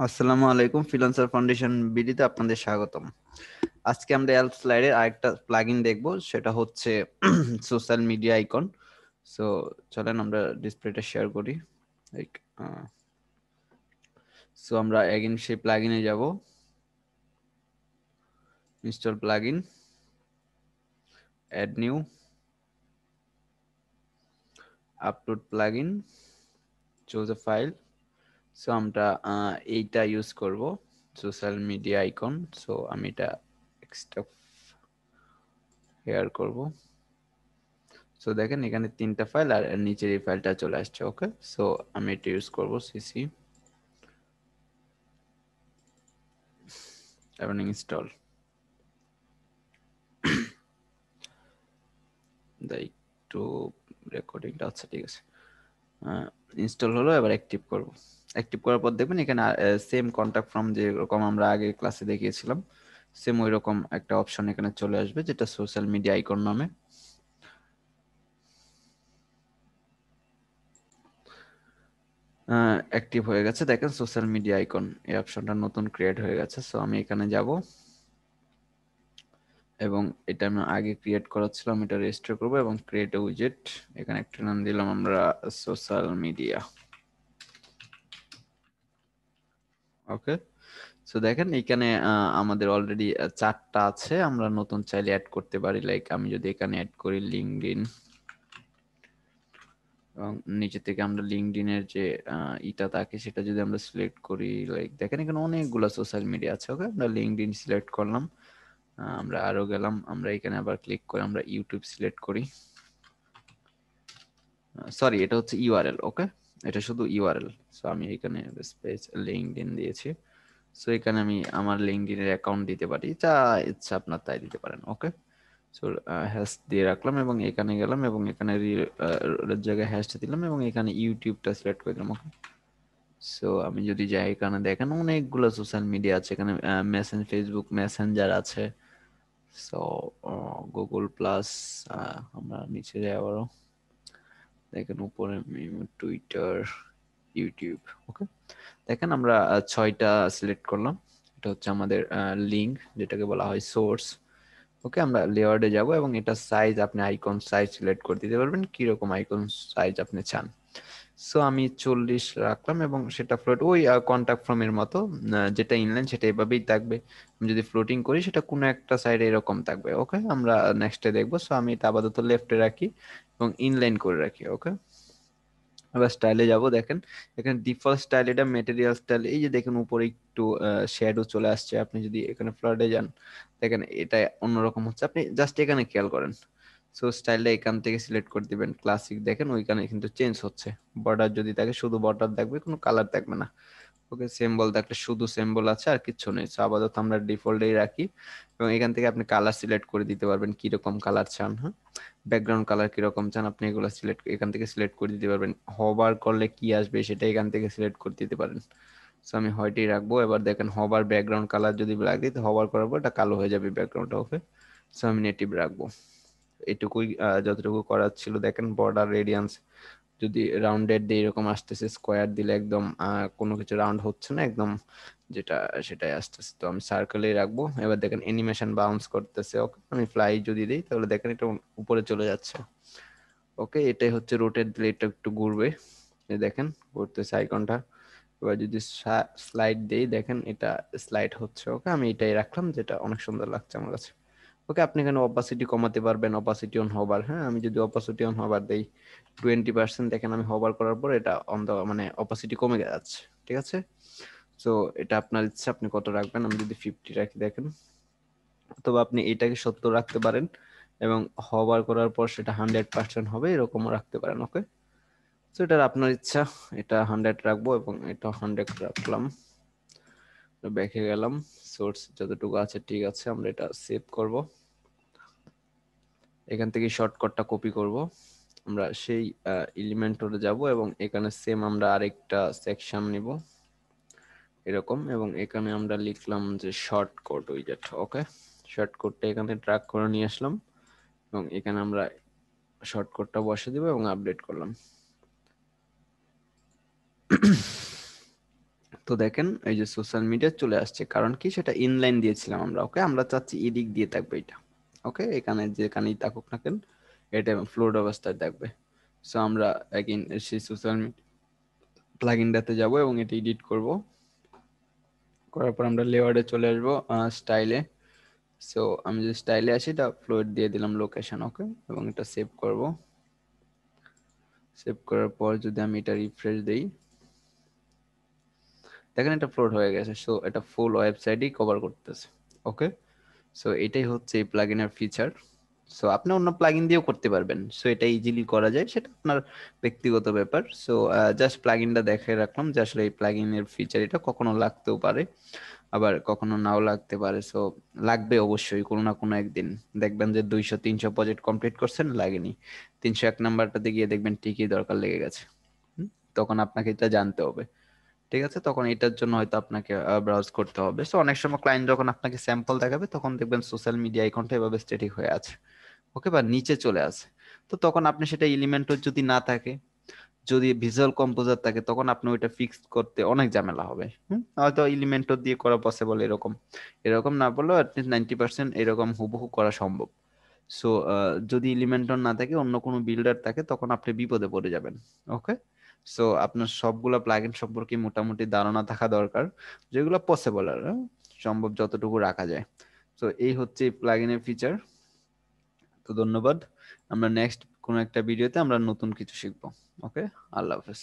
আসসালামু আলাইকুম, freelancer foundation বিডিতে আপনাদের স্বাগতম। আজকে আমরা হেল্প স্লাইডের আরেকটা প্লাগইন দেখব, সেটা হচ্ছে সোশ্যাল মিডিয়া আইকন। সো চলেন আমরা ডিসপ্লেটা শেয়ার করি। লাইক সো আমরা এগেইন সেই প্লাগইনে যাব, install plugin, add new, upload plugin, choose a file. So আমরা এইটা ইউজ করব, সোশ্যাল মিডিয়া আইকন। সো আমি এটা এক্সট্রাক্ট হেয়ার করব। সো দেখেন এখানে 3টা ফাইল আর নিচের এই ফাইলটা চলে আসছে। ওকে, সো আমি এটা ইউজ করব, সিসি এবং ইনস্টল। একটু রেকর্ডিংটা আচ্ছা ঠিক আছে, ইনস্টল হলো। এবার অ্যাক্টিভ করব। অ্যাক্টিভ করার পর দেখবেন এখানে সেম কন্টাক্ট ফর্ম যেরকম আমরা আগে ক্লাসে দেখিয়েছিলাম, সেম ওই রকম একটা অপশন এখানে চলে আসবে, যেটা সোশ্যাল মিডিয়া আইকন নামে। অ্যাক্টিভ হয়ে গেছে, দেখেন সোশ্যাল মিডিয়া আইকন এই অপশনটা নতুন ক্রিয়েট হয়ে গেছে। সো আমি এখানে যাব এবং এটা আমি আগে ক্রিয়েট করা ছিল, আমি এটা রেজিস্টার করবো এবং ক্রিয়েট এ উইজেট, এখানে একটা নাম দিলাম আমরা সোশ্যাল মিডিয়া। ওকে, সো দেখেন এখানে আমাদের অলরেডি 4টা আছে, আমরা নতুন চাইলে অ্যাড করতে পারি। লাইক আমি যদি এখানে অ্যাড করি লিঙ্কডইন, এবং নিচে থেকে আমরা লিঙ্কডইন এর যে ইটা থাকে সেটা যদি আমরা সিলেক্ট করি, লাইক দেখেন এখানে অনেকগুলো সোশ্যাল মিডিয়া আছে। ওকে, আমরা লিঙ্কডইন সিলেক্ট করলাম, আমরা আরো গেলাম, আমরা এখানে আবার ক্লিক করে আমরা ইউটিউব সিলেক্ট করি। সরি, এটা হচ্ছে ইউআরএল। ওকে, এটা শুধু ইউআরএল। সো আমি এখানে স্পেস লিঙ্কডইন দিয়েছি। সো এখানে আমি আমার লিঙ্কডইন এর অ্যাকাউন্ট দিতে পারি, যা ইচ্ছা আপনার তাই দিতে পারেন। ওকে, সো হ্যাশ দিয়ে রাখলাম এবং এখানে গেলাম এবং এখানে জায়গায় হ্যাশটা দিলাম এবং এখানে ইউটিউবটা সিলেক্ট করে দিলাম। ওকে, সো আমি যদি যাই, এখানে দেখেন অনেকগুলো সোশ্যাল মিডিয়া আছে। এখানে ফেসবুক মেসেঞ্জার আছে, সো গুগল প্লাস, আমরা নিচে যাই আবারও, দেখেন উপরে টুইটার, ইউটিউব। ওকে, দেখেন আমরা 6টা সিলেক্ট করলাম। এটা হচ্ছে আমাদের লিঙ্ক, যেটাকে বলা হয় সোর্স। ওকে, আমরা লেয়ার্ডে যাব এবং এটা সাইজ, আপনি আইকন সাইজ সিলেক্ট করে দিতে পারবেন কিরকম আইকন সাইজ আপনি চান। সো আমি 40 রাখলাম এবং সেটা ফ্লোট ওই কন্টাক্ট ফর্মের মতো, যেটা ইনলাইন সেটা এভাবেই থাকবে। আমি যদি ফ্লোটিং করি সেটা কোনো একটা সাইডে এরকম থাকবে। ওকে, আমরা নেক্সটে দেখবো। সো আমি এটা আপাতত লেফটে রাখি এবং ইনলাইন করে রাখি। ওকে, এবার স্টাইলে যাব, দেখেন এখানে ডিফল্ট স্টাইল, এটা মেটেরিয়াল স্টাইল। এই যে দেখেন উপরে একটু শ্যাডো চলে আসছে, আপনি যদি এখানে ফ্লোটে যান দেখেন এটা অন্যরকম হচ্ছে, আপনি জাস্ট এখানে খেয়াল করেন। সো স্টাইলটা এখান থেকে সিলেক্ট করে দিবেন ক্লাসিক, দেখেন ওইখানে কিন্তু চেঞ্জ হচ্ছে। বর্ডার যদি থাকে শুধু বর্ডার থাকবে, কোনো কালার থাকবে না। ওকে, সিম্বল থাকলে শুধু সিম্বল আছে আর কিচ্ছু নেই। সো আপাতত আমরা ডিফল্টেই রাখি এবং এখান থেকে আপনি কালার সিলেক্ট করে দিতে পারবেন কিরকম কালার চান। হ্যাঁ, ব্যাকগ্রাউন্ড কালার কিরকম চান আপনি এগুলো সিলেক্ট এখান থেকে সিলেক্ট করে দিতে পারবেন। হবার করলে কি আসবে সেটা এখান থেকে সিলেক্ট করে দিতে পারেন। সো আমি হোয়াইটই রাখবো। এবার দেখেন হবার ব্যাকগ্রাউন্ড কালার যদি ব্ল্যাক দিই তো হবার করার পর এটা কালো হয়ে যাবে ব্যাকগ্রাউন্ডটা। ওকে, সো আমি নেটিভ রাখবো। এটুকুই যতটুকু করার ছিল। দেখেন বর্ডার রেডিয়ান্স যদি রাউন্ডেড দিয়ে এরকম আসতেছে, স্কোয়ার দিলে একদম কোনো কিছু রাউন্ড হচ্ছে না, একদম যেটা সেটাই আসতেছে। তো আমি সার্কেলেই রাখবো। এবার দেখেন অ্যানিমেশন বাউন্স করতেছে। ওকে, আমি ফ্লাই যদি দিই তাহলে দেখেন এটা উপরে চলে যাচ্ছে। ওকে, এটাই হচ্ছে রোটেট দিলে এটা একটু ঘুরবে, এই দেখেন ঘুরতেছে আইকনটা। এবার যদি স্লাইড দেই দেখেন এটা স্লাইড হচ্ছে। ওকে, আমি এটাই রাখলাম, যেটা অনেক সুন্দর লাগছে আমার কাছে। ওকে, আপনি এখানে অপাসিটি কমাতে পারবেন, অপাসিটি অন হবার। হ্যাঁ, আমি যদি অপাসিটি অন হবার দেই 20%, দেখেন আমি হবার করার পর এটা অন দা মানে অপাসিটি কমে যাচ্ছে। ঠিক আছে, তো এটা আপনার ইচ্ছা আপনি কত রাখবেন। আমি যদি 50 রাখি দেখেন, অথবা আপনি এটাকে 70 রাখতে পারেন এবং হবার করার পর সেটা 100% হবে, এরকমও রাখতে পারেন। ওকে, তো এটা আপনার ইচ্ছা। এটা 100 রাখবো এবং এটা 100 রাখলাম। ব্যাকে গেলাম, সোর্স যতটুকু আছে ঠিক আছে, আমরা এটা সেভ করব। এখান থেকে শর্টকাটটা কপি করব, আমরা সেই এলিমেন্টরে যাব এবং এখানে সেম আমরা আরেকটা সেকশন নিব এরকম, এবং এখানে আমরা লিখলাম যে শর্টকাট উইজেট। ওকে, শর্টকাটটা এখানে ড্র্যাগ করে নিয়ে আসলাম এবং এখানে আমরা শর্টকাটটা বসে দিব এবং আপডেট করলাম। তো দেখেন এই যে সোশ্যাল মিডিয়া চলে আসছে, কারণ কি সেটা ইনলাইন দিয়েছিলাম আমরা। ওকে, আমরা চাচ্ছি এদিক দিয়ে থাকবে এটা। ওকে, এখানে যেখানেই থাকুক না কেন এটা ফ্লোট অবস্থায় থাকবে। সো আমরা এগেইন সেই সোশ্যাল মিডিয়া প্লাগইনটাতে যাব এবং এটা এডিট করব। করার পর আমরা লেয়ারে চলে আসবো, স্টাইলে। সো আমি যে স্টাইলে আসি এটা ফ্লোট দিয়ে দিলাম লোকেশন। ওকে, এবং এটা সেভ করব। সেভ করার পর যদি আমি এটা রিফ্রেশ দেই, দেখেন এটা ফ্লোট হয়ে গেছে। সো এটা ফুল ওয়েবসাইটই কভার করতেছে। ওকে, সো এটাই হচ্ছে এই প্লাগইনের ফিচার। সো আপনি অন্য প্লাগইন দিয়েও করতে পারবেন, সো এটা ইজিলি করা যায়, সেটা আপনার ব্যক্তিগত ব্যাপার। সো জাস্ট প্লাগইনটা দেখে রাখলাম যে আসলে এই প্লাগইনের ফিচার এটা কখনো লাগতেও পারে, আবার কখনো নাও লাগতে পারে। সো লাগবে অবশ্যই কোনো না কোনো একদিন। দেখবেন যে 200-300 প্রজেক্ট কমপ্লিট করছেন, লাগেনি, 301 নাম্বারটাতে গিয়ে দেখবেন ঠিকই দরকার লেগে গেছে। তখন আপনাকে এটা জানতে হবে। ঠিক আছে, তখন এটার জন্য হয়তো আপনাকে ব্রাউজ করতে হবে। সো অনেক সময় ক্লায়েন্ট যখন আপনাকে স্যাম্পল দেখাবে তখন দেখবেন সোশ্যাল মিডিয়া আইকনটা এভাবে স্ট্যাটিক হয়ে আছে। ওকে, বা নিচে চলে আসে। তো তখন আপনি সেটা এলিমেন্টর যদি না থাকে, যদি ভিজুয়াল কম্পোজার থাকে, তখন আপনি ওইটা ফিক্স করতে অনেক ঝামেলা হবে। হয়তো এলিমেন্টর দিয়ে করা পসিবল, এরকম এরকম না বললেও অ্যাটলিস্ট 90% এরকম হুবহু করা সম্ভব। সো যদি এলিমেন্টর না থাকে, অন্য কোনো বিল্ডার থাকে, তখন আপনি বিপদে পড়ে যাবেন। ওকে, সো আপনার সবগুলা প্লাগইন সম্পর্কে মোটামুটি ধারণা থাকা দরকার, যেগুলো পসিবল আর সম্ভব যতটুকু রাখা যায়। তো এই হচ্ছে প্লাগইনের ফিচার। তো ধন্যবাদ। আমরা নেক্সট কোনো একটা ভিডিওতে আমরা নতুন কিছু শিখবো। ওকে, আল্লাহ হাফেজ।